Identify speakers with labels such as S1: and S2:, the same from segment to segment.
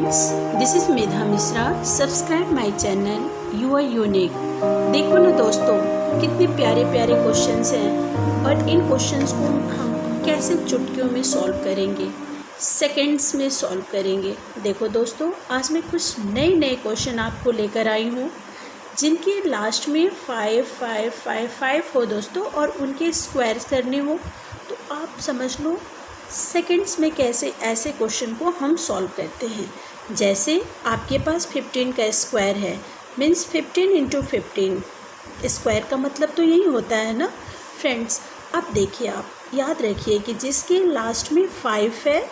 S1: Friends, this is Medha Mishra. Subscribe my channel, you are unique. देखो ना दोस्तों, कितने प्यारे प्यारे क्वेश्चंस हैं और इन क्वेश्चंस को हम कैसे चुटकियों में सॉल्व करेंगे, सेकंड्स में सॉल्व करेंगे। देखो दोस्तों, आज मैं कुछ नए नए क्वेश्चन आपको लेकर आई हूँ जिनके लास्ट में 5 5 5 5 हो दोस्तों, और उनके स्क्वायर्स करने हो तो आप समझ लो सेकंड्स में कैसे ऐसे क्वेश्चन को हम सॉल्व करते हैं। जैसे आपके पास 15 का स्क्वायर है, मीन्स 15 इंटू 15। स्क्वायर का मतलब तो यही होता है ना फ्रेंड्स। अब देखिए, आप याद रखिए कि जिसके लास्ट में 5 है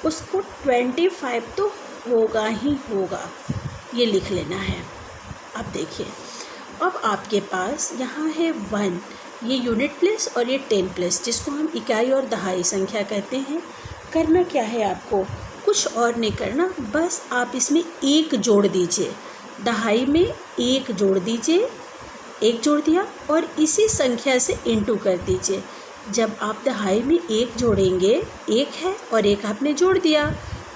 S1: उसको 25 तो होगा ही होगा, ये लिख लेना है। अब देखिए, अब आपके पास यहाँ है 1, ये यूनिट प्लेस और ये 10 प्लेस, जिसको हम इकाई और दहाई संख्या कहते हैं। करना क्या है आपको, कुछ और नहीं करना, बस आप इसमें 1 जोड़ दीजिए। दहाई में 1 जोड़ दीजिए, 1 जोड़ दिया और इसी संख्या से इंटू कर दीजिए। जब आप दहाई में 1 जोड़ेंगे, 1 है और 1 आपने जोड़ दिया,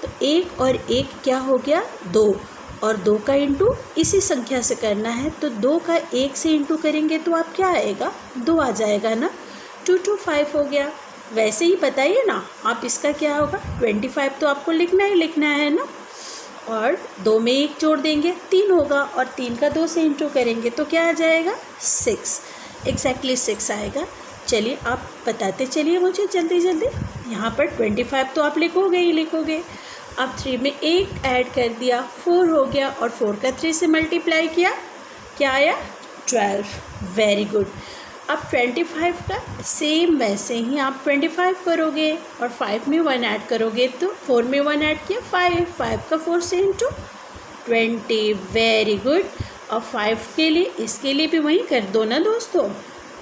S1: तो 1 और 1 क्या हो गया, 2, और 2 का इंटू इसी संख्या से करना है, तो 2 का 1 से इंटू करेंगे तो आप क्या आएगा, 2 आ जाएगा ना। 2 2 5 हो गया। वैसे ही बताइए ना आप, इसका क्या होगा, 25 तो आपको लिखना ही लिखना है ना। और 2 में 1 जोड़ देंगे, 3 होगा, और 3 का 2 से इंटू करेंगे तो क्या आ जाएगा, 6। एग्जैक्टली 6 आएगा। चलिए आप बताते चलिए मुझे जल्दी जल्दी। यहाँ पर 25 तो आप लिखोगे ही लिखोगे। अब 3 में 1 ऐड कर दिया, 4 हो गया, और 4 का 3 से मल्टीप्लाई किया, क्या आया, 12। Very good. अब 25 का सेम वैसे ही आप 25 करोगे और 5 में 1 ऐड करोगे, तो 4 में 1 ऐड किया, 5 का 4 से इंटू 20। Very good. और 5 के लिए, इसके लिए भी वही कर दो ना दोस्तों।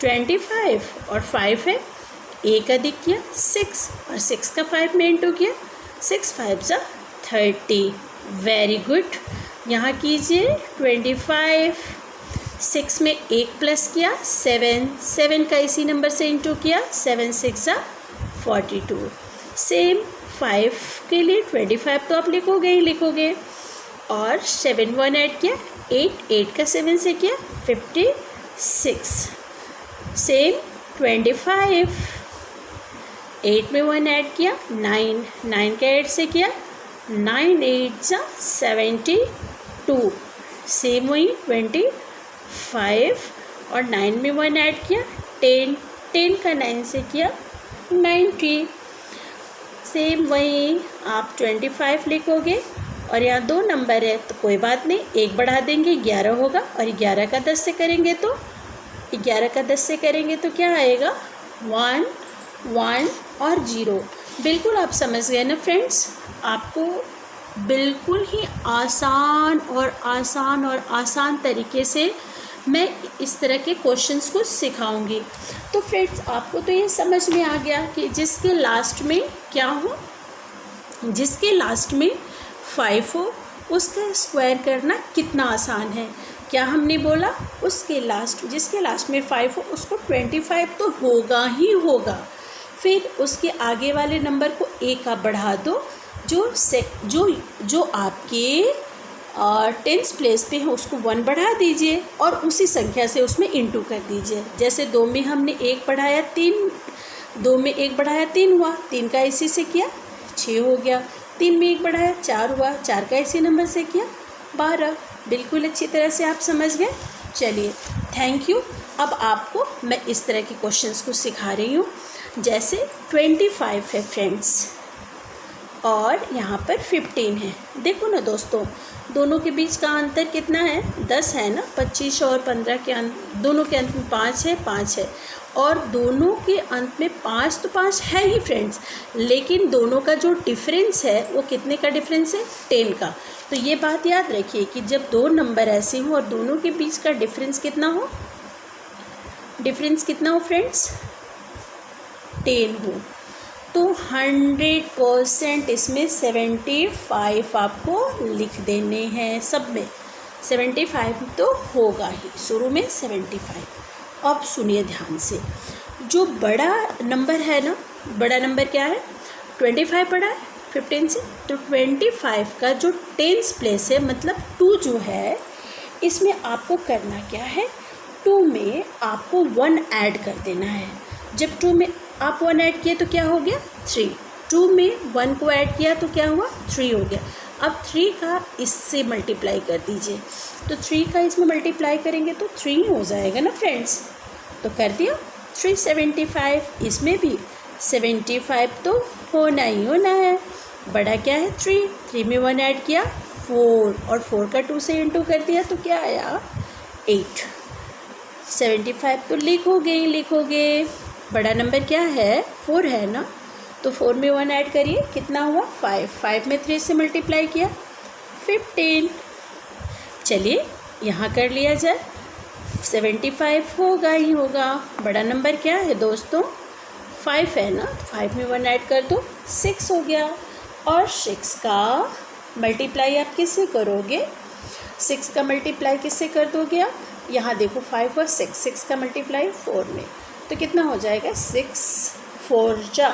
S1: 25 और 5 है, 1 अधिक किया 6, और 6 का 5 में इंटू किया, 6 5 30। Very good. यहाँ कीजिए 25, 6 में 1 प्लस किया 7, 7 का इसी नंबर से इंटू किया, 7 6 42। सेम 5 के लिए 25 तो आप लिखोगे ही लिखोगे, और 7 1 ऐड किया 8, 8 का 7 से किया 56। सेम 25, 8 में 1 ऐड किया 9, 9 का 8 से किया 9 8 72। सेम वही 25, और 9 में 1 ऐड किया 10, 10 का 9 से किया 90। सेम वही आप 25 लिखोगे, और यहाँ 2 नंबर है तो कोई बात नहीं, 1 बढ़ा देंगे 11 होगा, और 11 का 10 से करेंगे तो 11 का 10 से करेंगे तो क्या आएगा, 1 1 और 0। बिल्कुल आप समझ गए ना फ्रेंड्स। आपको बिल्कुल ही आसान और आसान तरीके से मैं इस तरह के क्वेश्चंस को सिखाऊंगी। तो फ्रेंड्स, आपको तो ये समझ में आ गया कि जिसके लास्ट में क्या हो, जिसके लास्ट में 5 हो उसका स्क्वायर करना कितना आसान है। क्या हमने बोला, उसके लास्ट, जिसके लास्ट में 5 हो उसको 25 तो होगा ही होगा। फिर उसके आगे वाले नंबर को 1 का बढ़ा दो, जो आपके 10th प्लेस पे है उसको 1 बढ़ा दीजिए, और उसी संख्या से उसमें इंटू कर दीजिए। जैसे 2 में हमने 1 बढ़ाया 3, 2 में 1 बढ़ाया 3 हुआ, 3 का इसी से किया 6 हो गया। 3 में 1 बढ़ाया 4 हुआ, 4 का इसी नंबर से किया 12। बिल्कुल अच्छी तरह से आप समझ गए। चलिए, थैंक यू। अब आपको मैं इस तरह के क्वेश्चंस को सिखा रही हूँ। जैसे 25 है फ्रेंड्स, और यहाँ पर 15 है। देखो ना दोस्तों, दोनों के बीच का अंतर कितना है, 10 है ना। 25 और 15 के दोनों के अंत में 5 है, 5 है, और दोनों के अंत में 5 तो 5 है ही फ्रेंड्स, लेकिन दोनों का जो डिफरेंस है वो कितने का डिफरेंस है, 10 का। तो ये बात याद रखिए कि जब 2 नंबर ऐसे हों और दोनों के बीच का डिफरेंस कितना हो, डिफरेंस कितना हो फ्रेंड्स, 10 हो, तो 100% इसमें 75 आपको लिख देने हैं। सब में 75 तो होगा ही, शुरू में 75। अब सुनिए ध्यान से, जो बड़ा नंबर है ना, बड़ा नंबर क्या है, 25 बड़ा है, 15 से, तो 25 का जो टेंस प्लेस है मतलब 2 जो है, इसमें आपको करना क्या है, 2 में आपको 1 ऐड कर देना है। जब 2 में आप 1 ऐड किए तो क्या हो गया 3, 2 में 1 को ऐड किया तो क्या हुआ 3 हो गया। अब 3 का इससे मल्टीप्लाई कर दीजिए, तो 3 का इसमें मल्टीप्लाई करेंगे तो 3 हो जाएगा ना फ्रेंड्स। तो कर दिया 375, इसमें भी 75 तो होना ही होना है। बड़ा क्या है 3 में 1 ऐड किया 4, और 4 का 2 से इंटू कर दिया तो क्या आया 8। 75 तो लिखोगे। बड़ा नंबर क्या है 4 है ना, तो 4 में 1 ऐड करिए, कितना हुआ 5 में 3 से मल्टीप्लाई किया 15। चलिए यहाँ कर लिया जाए, 75 होगा ही होगा। बड़ा नंबर क्या है दोस्तों 5 है ना, 5 में 1 ऐड कर दो 6 हो गया। और 6 का मल्टीप्लाई आप किससे करोगे, 6 का मल्टीप्लाई किससे कर दोगे आप, यहाँ देखो 5 और 6 का मल्टीप्लाई 4 में, तो कितना हो जाएगा 6 4 जा,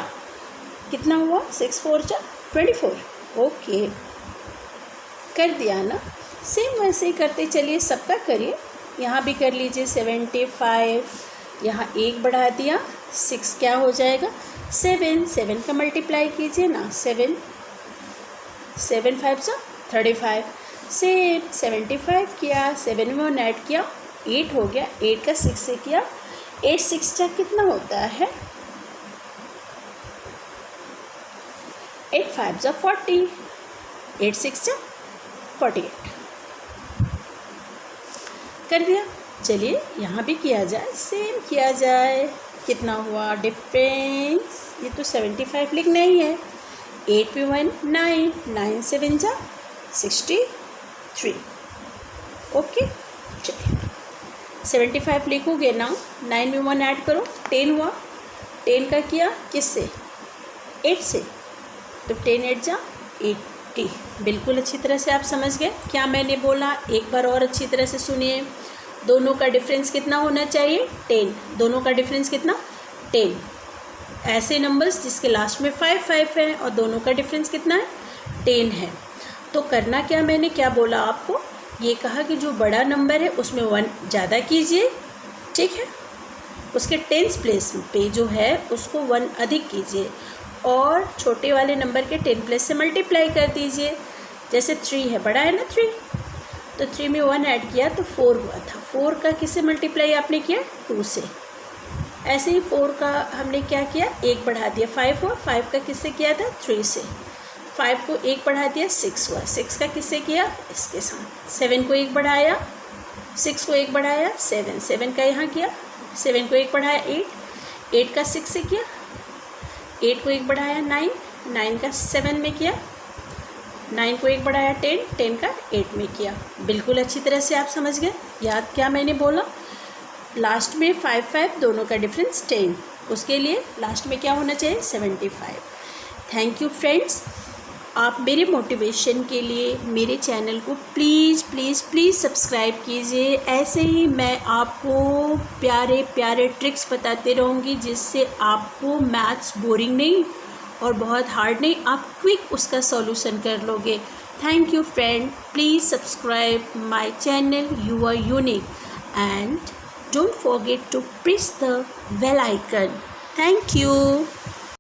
S1: कितना हुआ 6 4 जा 24। ओके, कर दिया ना। सेम वैसे ही करते चलिए, सबका करिए। यहाँ भी कर लीजिए 75, यहाँ 1 बढ़ा दिया 6 क्या हो जाएगा 7 का मल्टीप्लाई कीजिए ना, 7 5 35, सेम 75 किया, 7 में 1 ऐड किया 8 हो गया, 8 का 6 से किया 8 6 जा कितना होता है 8 5 जा 40, 8 6 जा 48। कर दिया। चलिए यहाँ भी किया जाए, सेम किया जाए, कितना हुआ डिफरेंस, ये तो 75 लिखना ही है, 8 पे 1 9, 9 7 जा 63। ओके, चलिए 75 लिखोगे ना, 9 में 1 ऐड करो 10 हुआ, 10 का किया किससे 8 से, तो 10 8 जा 80। बिल्कुल अच्छी तरह से आप समझ गए क्या मैंने बोला, एक बार और अच्छी तरह से सुनिए। दोनों का डिफरेंस कितना होना चाहिए 10, दोनों का डिफरेंस कितना 10। ऐसे नंबर्स जिसके लास्ट में 5 5 है और दोनों का डिफरेंस कितना है 10 है। तो करना क्या, मैंने क्या बोला आपको, ये कहा कि जो बड़ा नंबर है उसमें 1 ज़्यादा कीजिए, ठीक है, उसके टेंस प्लेस पे जो है उसको 1 अधिक कीजिए, और छोटे वाले नंबर के 10 प्लेस से मल्टीप्लाई कर दीजिए। जैसे 3 है, बड़ा है ना 3, तो 3 में 1 ऐड किया तो 4 हुआ था, 4 का किससे मल्टीप्लाई आपने किया 2 से। ऐसे ही 4 का हमने क्या किया 1 बढ़ा दिया 5 हुआ, 5 का किससे किया था 3 से, 5 को 1 बढ़ा दिया 6 हुआ, 6 का किससे किया इसके साथ, 7 को 1 बढ़ाया 6 को 1 बढ़ाया 7 का यहाँ किया, 7 को 1 बढ़ाया 8 का 6 से किया, 8 को 1 बढ़ाया 9 का 7 में किया, 9 को 1 बढ़ाया 10 का 8 में किया। बिल्कुल अच्छी तरह से आप समझ गए। याद क्या मैंने बोला, लास्ट में 5 5 दोनों का डिफरेंस 10, उसके लिए लास्ट में क्या होना चाहिए 75। थैंक यू फ्रेंड्स, आप मेरे मोटिवेशन के लिए मेरे चैनल को प्लीज़ प्लीज़ प्लीज़ सब्सक्राइब कीजिए। ऐसे ही मैं आपको प्यारे प्यारे ट्रिक्स बताते रहूँगी जिससे आपको मैथ्स बोरिंग नहीं और बहुत हार्ड नहीं, आप क्विक उसका सॉल्यूशन कर लोगे। Thank you friend, please subscribe my channel you are unique and don't forget to press the bell icon. Thank you.